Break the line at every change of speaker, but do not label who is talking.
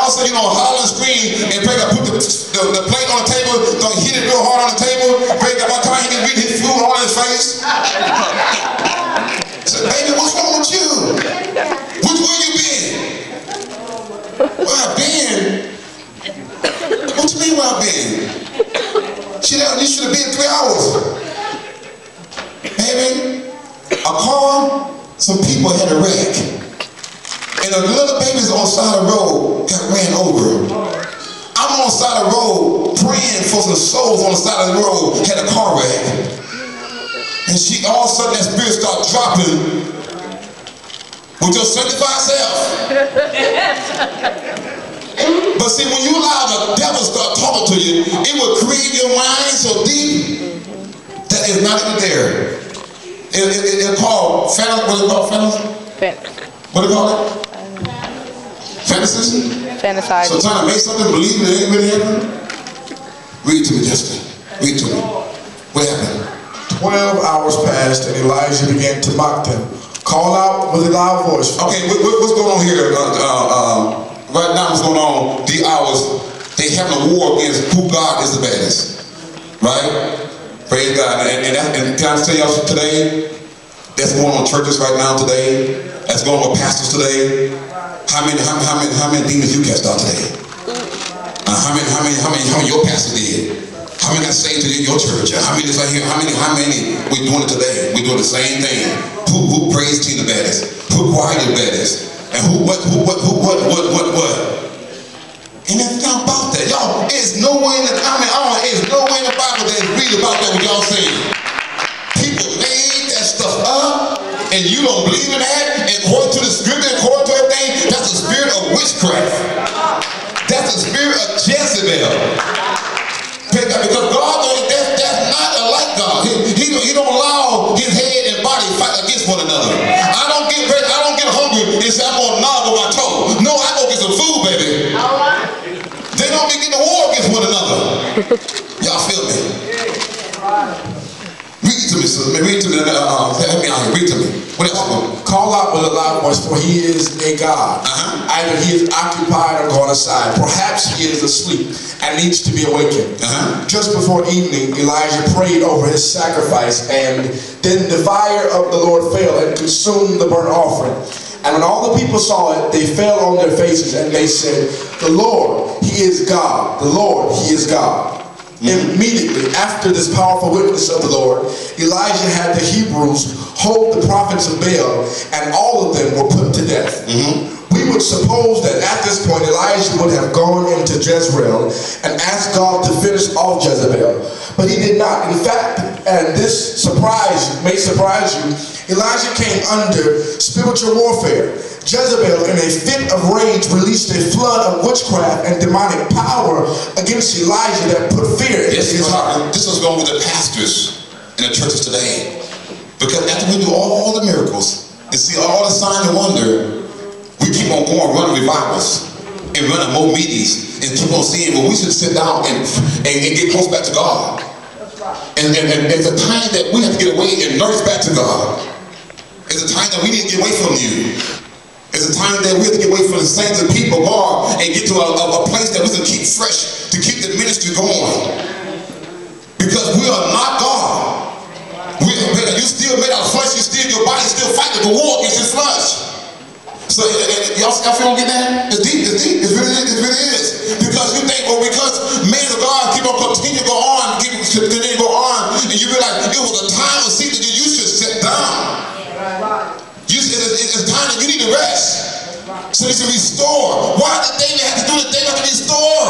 all of a sudden, you know, holler and scream, and Pray got put the plate on the table, don't hit it real hard on the table. Pray got by the time he can read his food all in his face. I said, baby, what's wrong with you? Which way you been? Where I been? What you mean where I been? You should have been 3 hours. Baby, a car, some people had a wreck. And the little babies on the side of the road got ran over. I'm on the side of the road praying for some souls on the side of the road had a car wreck. And all of a sudden that spirit started dropping with your sanctified self. But see, when you allow the devil to start talking to you, it will create your mind so deep that it's not even there. It's called fantasy. What is it called? Fantasy? What do you call it? Fantasy?
Fantasize.
So trying to make something believe it ain't really happening? Read to me, Justin. Read to me. What happened?
12 hours passed and Elijah began to mock them. Call out with a loud voice.
Okay, what's going on here? Right now what's going on, the hours, they having a war against who God is the baddest. Right? Praise God. And can I tell y'all today, that's going on in churches right now today. That's going on with pastors today. How many demons you cast out today? How many your pastor did? How many got saved in your church? How many is right here? How many we doing it today? We doing the same thing. Who praise team the baddest? Who choir the baddest? And what? And it's not about that. Y'all, it's nowhere in the it's nowhere in the Bible that read about that what y'all saying. People made that stuff up, and you don't believe in that, and according to the scripture, according to everything, that's the spirit of witchcraft. That's the spirit of Jezebel. Because God, that's not like God. He don't allow his head and body fight against one another. I don't get hungry and say I'm gonna nod with my toe. No, I go get some food, baby. They don't be getting a war against one another. Y'all feel me? Read to me, sister. Read to me. Help me out here. Read to me. What else?
Call out with a loud voice, for he is a God. Either he is occupied or gone aside. Perhaps he is asleep and needs to be awakened. Just before evening, Elijah prayed over his sacrifice, and then the fire of the Lord fell and consumed the burnt offering. And when all the people saw it, they fell on their faces and they said, "The Lord, he is God. The Lord, he is God." Immediately after this powerful witness of the Lord, Elijah had the Hebrews hold the prophets of Baal, and all of them were put to death. We would suppose that at this point Elijah would have gone into Jezreel and asked God to finish off Jezebel, but he did not. In fact, and this may surprise you, Elijah came under spiritual warfare. Jezebel, in a fit of rage, released a flood of witchcraft and demonic power against Elijah that put fear in his heart.
This is going with the pastors in the churches today. Because after we do all the miracles and see all the signs and wonder, we keep on going, running revivals and running more meetings and keep on seeing when we should sit down and get close back to God. And it's a time that we have to get away and nurse back to God. It's a time that we need to get away from you. It's a time that we have to get away from the saints and people, God, and get to a place that we can keep fresh, to keep the ministry going. Because we are not God. You still made out of flesh, your body still fighting the war against his flesh. So y'all feel get that? It's deep, it really is. Because you think, well, because men of God keep on continue to go on, and you realize it was a time of season that you should sit down. It's time that you need to rest. So he should restore. Why did David have to do the thing to restore?